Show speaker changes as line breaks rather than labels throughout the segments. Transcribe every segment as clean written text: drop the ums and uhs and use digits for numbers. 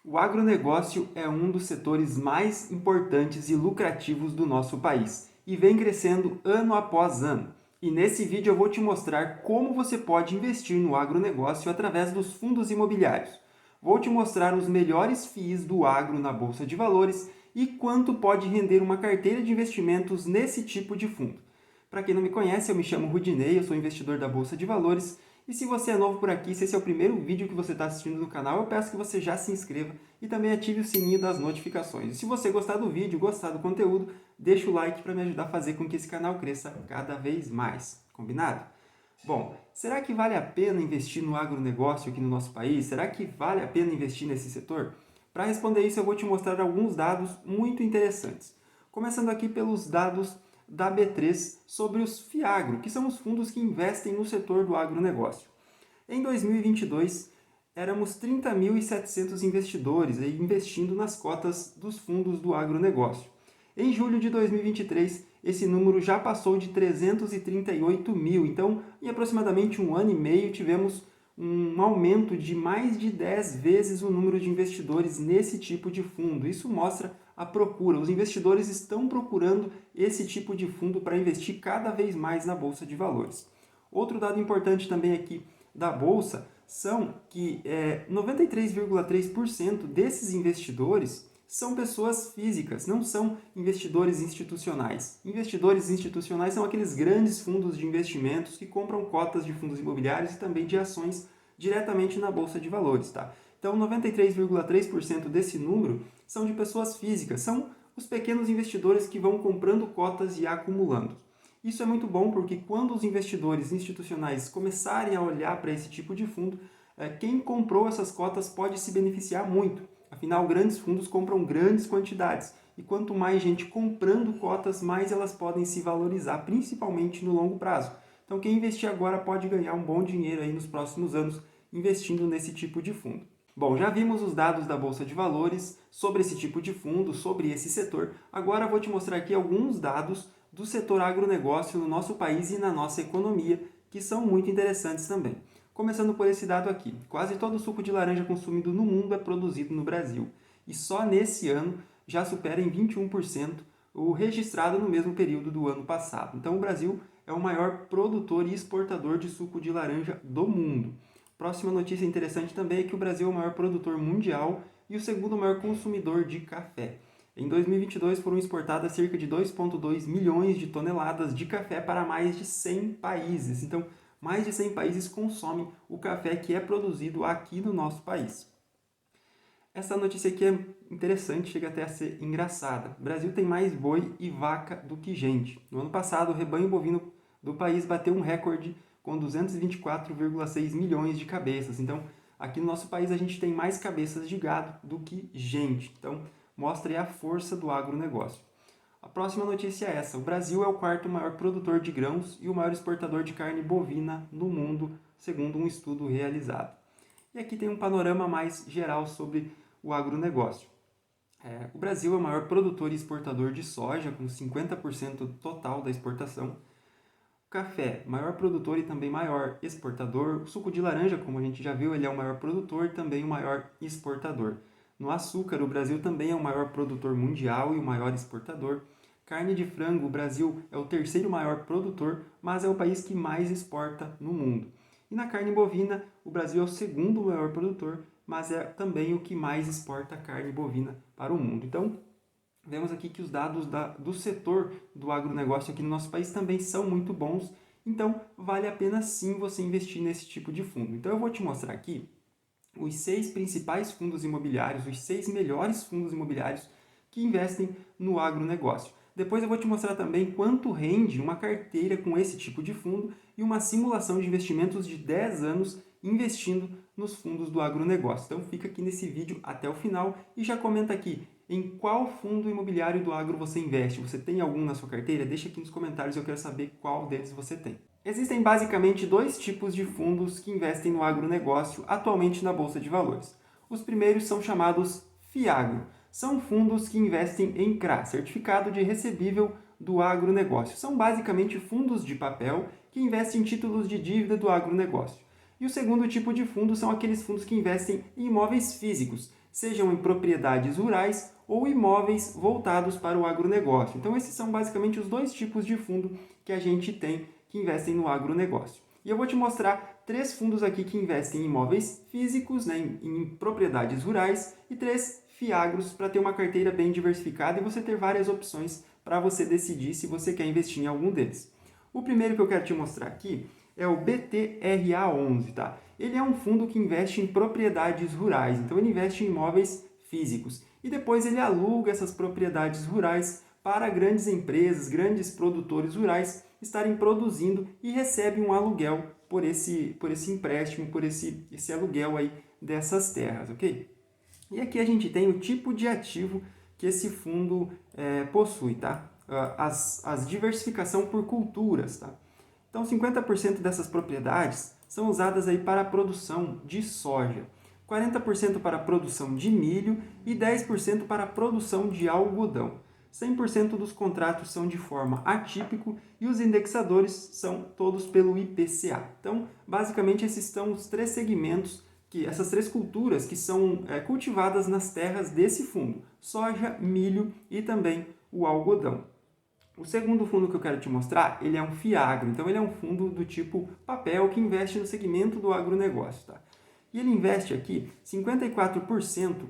O agronegócio é um dos setores mais importantes e lucrativos do nosso país e vem crescendo ano após ano. E nesse vídeo eu vou te mostrar como você pode investir no agronegócio através dos fundos imobiliários. Vou te mostrar os melhores FIIs do agro na Bolsa de Valores e quanto pode render uma carteira de investimentos nesse tipo de fundo. Para quem não me conhece, eu me chamo Rudinei, eu sou investidor da Bolsa de Valores. E se você é novo por aqui, se esse é o primeiro vídeo que você está assistindo no canal, eu peço que você já se inscreva e também ative o sininho das notificações. E se você gostar do vídeo, gostar do conteúdo, deixa o like para me ajudar a fazer com que esse canal cresça cada vez mais. Combinado? Bom, será que vale a pena investir no agronegócio aqui no nosso país? Será que vale a pena investir nesse setor? Para responder isso, eu vou te mostrar alguns dados muito interessantes. Começando aqui pelos dados da B3 sobre os FIAGRO, que são os fundos que investem no setor do agronegócio. Em 2022, éramos 30.700 investidores investindo nas cotas dos fundos do agronegócio. Em julho de 2023, esse número já passou de 338 mil. Então, em aproximadamente um ano e meio, tivemos um aumento de mais de 10 vezes o número de investidores nesse tipo de fundo. Isso mostra a procura. Os investidores estão procurando esse tipo de fundo para investir cada vez mais na Bolsa de Valores. Outro dado importante também aqui da Bolsa são que 93,3% desses investidores são pessoas físicas, não são investidores institucionais. Investidores institucionais são aqueles grandes fundos de investimentos que compram cotas de fundos imobiliários e também de ações diretamente na Bolsa de Valores. Tá? Então, 93,3% desse número são de pessoas físicas, são os pequenos investidores que vão comprando cotas e acumulando. Isso é muito bom porque quando os investidores institucionais começarem a olhar para esse tipo de fundo, quem comprou essas cotas pode se beneficiar muito. Afinal, grandes fundos compram grandes quantidades e quanto mais gente comprando cotas, mais elas podem se valorizar, principalmente no longo prazo. Então, quem investir agora pode ganhar um bom dinheiro aí nos próximos anos investindo nesse tipo de fundo. Bom, já vimos os dados da Bolsa de Valores sobre esse tipo de fundo, sobre esse setor. Agora vou te mostrar aqui alguns dados do setor agronegócio no nosso país e na nossa economia, que são muito interessantes também. Começando por esse dado aqui, quase todo o suco de laranja consumido no mundo é produzido no Brasil. E só nesse ano já supera em 21% o registrado no mesmo período do ano passado. Então o Brasil é o maior produtor e exportador de suco de laranja do mundo. Próxima notícia interessante também é que o Brasil é o maior produtor mundial e o segundo maior consumidor de café. Em 2022 foram exportadas cerca de 2,2 milhões de toneladas de café para mais de 100 países. Então, mais de 100 países consomem o café que é produzido aqui no nosso país. Essa notícia aqui é interessante, chega até a ser engraçada. O Brasil tem mais boi e vaca do que gente. No ano passado, o rebanho bovino do país bateu um recorde com 224,6 milhões de cabeças. Então, aqui no nosso país a gente tem mais cabeças de gado do que gente. Então, mostra aí a força do agronegócio. A próxima notícia é essa. O Brasil é o quarto maior produtor de grãos e o maior exportador de carne bovina no mundo, segundo um estudo realizado. E aqui tem um panorama mais geral sobre o agronegócio. O Brasil é o maior produtor e exportador de soja, com 50% total da exportação. Café, maior produtor e também maior exportador. O suco de laranja, como a gente já viu, ele é o maior produtor e também o maior exportador. No açúcar, o Brasil também é o maior produtor mundial e o maior exportador. Carne de frango, o Brasil é o terceiro maior produtor, mas é o país que mais exporta no mundo. E na carne bovina, o Brasil é o segundo maior produtor, mas é também o que mais exporta carne bovina para o mundo. Então, vemos aqui que os dados do setor do agronegócio aqui no nosso país também são muito bons, então vale a pena sim você investir nesse tipo de fundo. Então eu vou te mostrar aqui os 6 principais fundos imobiliários, os 6 melhores fundos imobiliários que investem no agronegócio. Depois eu vou te mostrar também quanto rende uma carteira com esse tipo de fundo e uma simulação de investimentos de 10 anos investindo nos fundos do agronegócio. Então fica aqui nesse vídeo até o final e já comenta aqui em qual fundo imobiliário do agro você investe. Você tem algum na sua carteira? Deixa aqui nos comentários, eu quero saber qual deles você tem. Existem basicamente 2 tipos de fundos que investem no agronegócio atualmente na Bolsa de Valores. Os primeiros são chamados FIAGRO. São fundos que investem em CRA, Certificado de Recebível do Agronegócio. São basicamente fundos de papel que investem em títulos de dívida do agronegócio. E o segundo tipo de fundo são aqueles fundos que investem em imóveis físicos, sejam em propriedades rurais ou imóveis voltados para o agronegócio. Então, esses são basicamente os dois tipos de fundo que a gente tem que investem no agronegócio. E eu vou te mostrar 3 fundos aqui que investem em imóveis físicos, né, em propriedades rurais, e 3 FIAGROS para ter uma carteira bem diversificada e você ter várias opções para você decidir se você quer investir em algum deles. O primeiro que eu quero te mostrar aqui é o BTRA11, tá? Ele é um fundo que investe em propriedades rurais, então ele investe em imóveis físicos e depois ele aluga essas propriedades rurais para grandes empresas, grandes produtores rurais estarem produzindo e recebe um aluguel por esse empréstimo, por esse aluguel aí dessas terras, ok? E aqui a gente tem o tipo de ativo que esse fundo possui, tá? As diversificação por culturas, tá? Então, 50% dessas propriedades são usadas aí para a produção de soja, 40% para a produção de milho e 10% para a produção de algodão. 100% dos contratos são de forma atípico e os indexadores são todos pelo IPCA. Então, basicamente, esses são os 3 segmentos, essas 3 culturas que são cultivadas nas terras desse fundo: soja, milho e também o algodão. O segundo fundo que eu quero te mostrar, ele é um FIAGRO, então ele é um fundo do tipo papel que investe no segmento do agronegócio, tá? E ele investe aqui 54%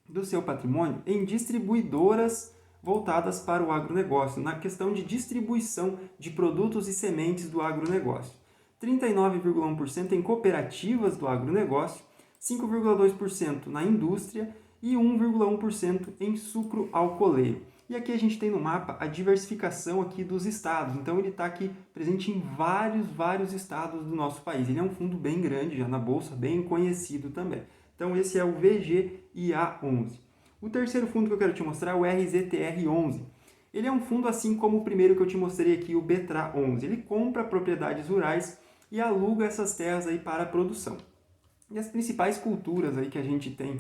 do seu patrimônio em distribuidoras voltadas para o agronegócio, na questão de distribuição de produtos e sementes do agronegócio. 39,1% em cooperativas do agronegócio, 5,2% na indústria e 1,1% em sucro alcooleiro. E aqui a gente tem no mapa a diversificação aqui dos estados. Então ele está aqui presente em vários estados do nosso país. Ele é um fundo bem grande já na bolsa, bem conhecido também. Então esse é o VGIA11. O terceiro fundo que eu quero te mostrar é o RZTR11. Ele é um fundo assim como o primeiro que eu te mostrei aqui, o BETRA11. Ele compra propriedades rurais e aluga essas terras aí para a produção. E as principais culturas aí que a gente tem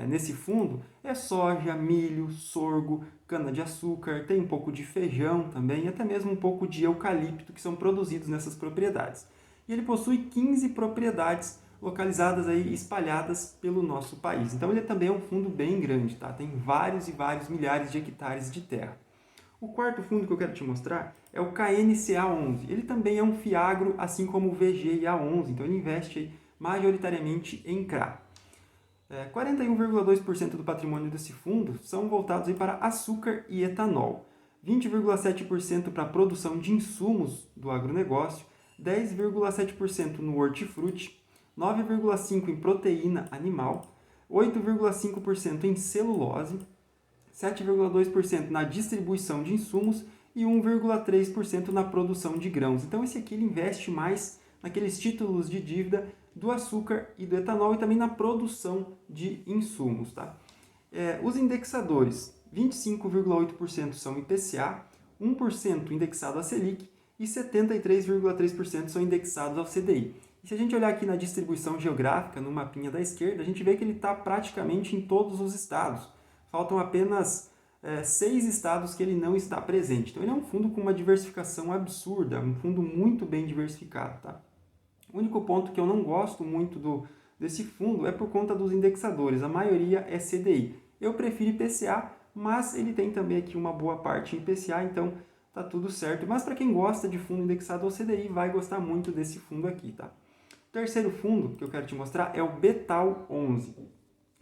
nesse fundo é soja, milho, sorgo, cana-de-açúcar, tem um pouco de feijão também e até mesmo um pouco de eucalipto que são produzidos nessas propriedades. E ele possui 15 propriedades localizadas aí, espalhadas pelo nosso país. Então ele também é um fundo bem grande, tá? Tem vários milhares de hectares de terra. O quarto fundo que eu quero te mostrar é o KNCA11. Ele também é um FIAGRO, assim como o VGIA11, então ele investe aí majoritariamente em CRA. 41,2% do patrimônio desse fundo são voltados aí para açúcar e etanol, 20,7% para a produção de insumos do agronegócio, 10,7% no hortifruti, 9,5% em proteína animal, 8,5% em celulose, 7,2% na distribuição de insumos e 1,3% na produção de grãos. Então esse aqui ele investe mais naqueles títulos de dívida do açúcar e do etanol e também na produção de insumos, tá? Os indexadores, 25,8% são IPCA, 1% indexado a Selic e 73,3% são indexados ao CDI. E se a gente olhar aqui na distribuição geográfica, no mapinha da esquerda, a gente vê que ele está praticamente em todos os estados. Faltam apenas 6 estados que ele não está presente. Então ele é um fundo com uma diversificação absurda, um fundo muito bem diversificado, tá? O único ponto que eu não gosto muito desse fundo é por conta dos indexadores. A maioria é CDI. Eu prefiro IPCA, mas ele tem também aqui uma boa parte em IPCA, então tá tudo certo. Mas para quem gosta de fundo indexado ao CDI, vai gostar muito desse fundo aqui, tá? O terceiro fundo que eu quero te mostrar é o BETAL11.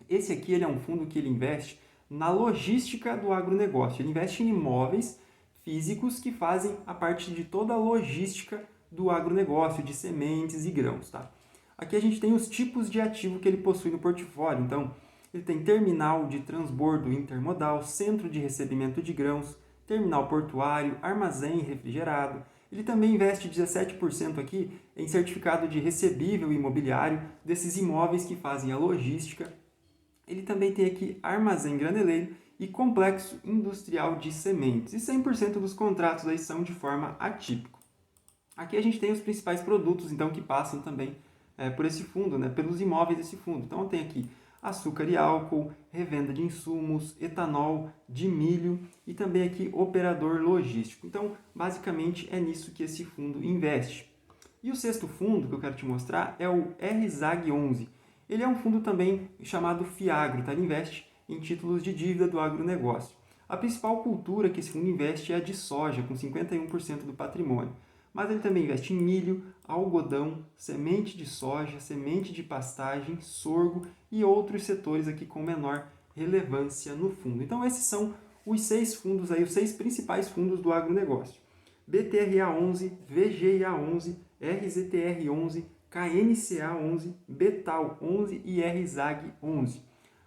Esse aqui ele é um fundo que ele investe na logística do agronegócio. Ele investe em imóveis físicos que fazem a parte de toda a logística do agronegócio, de sementes e grãos, tá? Aqui a gente tem os tipos de ativo que ele possui no portfólio. Então, ele tem terminal de transbordo intermodal, centro de recebimento de grãos, terminal portuário, armazém refrigerado. Ele também investe 17% aqui em certificado de recebível imobiliário desses imóveis que fazem a logística. Ele também tem aqui armazém graneleiro e complexo industrial de sementes. E 100% dos contratos aí são de forma atípica. Aqui a gente tem os principais produtos, então, que passam também por esse fundo, né, pelos imóveis desse fundo. Então, tem aqui açúcar e álcool, revenda de insumos, etanol, de milho e também aqui operador logístico. Então, basicamente, é nisso que esse fundo investe. E o sexto fundo que eu quero te mostrar é o RZAG11. Ele é um fundo também chamado FIAGRO, tá? Ele investe em títulos de dívida do agronegócio. A principal cultura que esse fundo investe é a de soja, com 51% do patrimônio. Mas ele também investe em milho, algodão, semente de soja, semente de pastagem, sorgo e outros setores aqui com menor relevância no fundo. Então esses são os 6 fundos aí, os 6 principais fundos do agronegócio. BTRA11, VGIA11, RZTR11, KNCA11, Betal11 e RZAG11.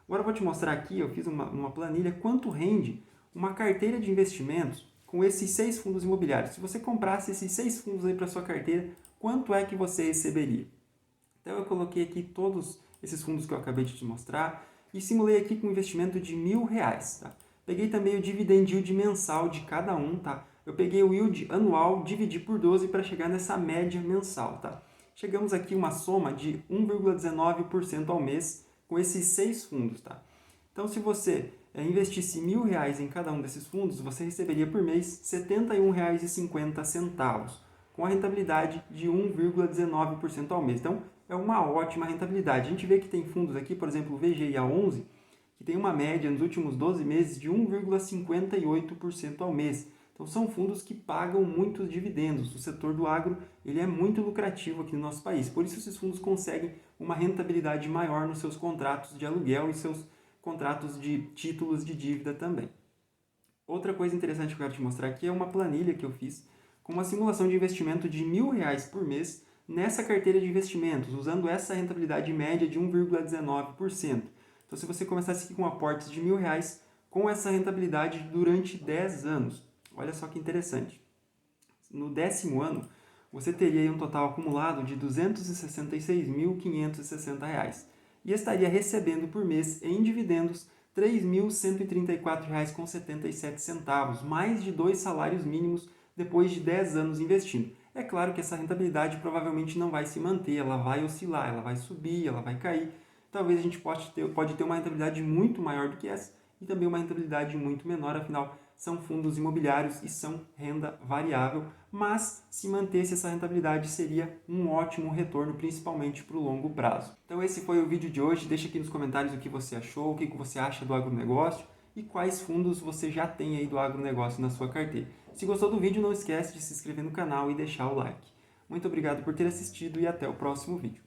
Agora eu vou te mostrar aqui, eu fiz uma planilha, quanto rende uma carteira de investimentos com esses 6 fundos imobiliários. Se você comprasse esses 6 fundos aí para sua carteira, quanto é que você receberia? Então eu coloquei aqui todos esses fundos que eu acabei de te mostrar e simulei aqui com um investimento de R$1.000, tá? Peguei também o dividend yield mensal de cada um, tá? Eu peguei o yield anual, dividi por 12 para chegar nessa média mensal, tá? Chegamos aqui uma soma de 1,19% ao mês com esses 6 fundos, tá? Então, se você investisse R$1.000 em cada um desses fundos, você receberia por mês R$ 71,50, com a rentabilidade de 1,19% ao mês. Então, é uma ótima rentabilidade. A gente vê que tem fundos aqui, por exemplo, o VGIA11, que tem uma média nos últimos 12 meses de 1,58% ao mês. Então, são fundos que pagam muitos dividendos. O setor do agro ele é muito lucrativo aqui no nosso país. Por isso, esses fundos conseguem uma rentabilidade maior nos seus contratos de aluguel e seus contratos de títulos de dívida também. Outra coisa interessante que eu quero te mostrar aqui é uma planilha que eu fiz com uma simulação de investimento de R$1.000 por mês nessa carteira de investimentos, usando essa rentabilidade média de 1,19%. Então, se você começasse aqui com aportes de R$1.000, com essa rentabilidade durante 10 anos, olha só que interessante. No 10º ano, você teria um total acumulado de R$ 266.560 e estaria recebendo por mês em dividendos R$ 3.134,77, mais de 2 salários mínimos depois de 10 anos investindo. É claro que essa rentabilidade provavelmente não vai se manter, ela vai oscilar, ela vai subir, ela vai cair. Talvez a gente pode ter uma rentabilidade muito maior do que essa e também uma rentabilidade muito menor, afinal são fundos imobiliários e são renda variável, mas se mantesse essa rentabilidade seria um ótimo retorno, principalmente para o longo prazo. Então esse foi o vídeo de hoje, deixa aqui nos comentários o que você achou, o que você acha do agronegócio e quais fundos você já tem aí do agronegócio na sua carteira. Se gostou do vídeo, não esquece de se inscrever no canal e deixar o like. Muito obrigado por ter assistido e até o próximo vídeo.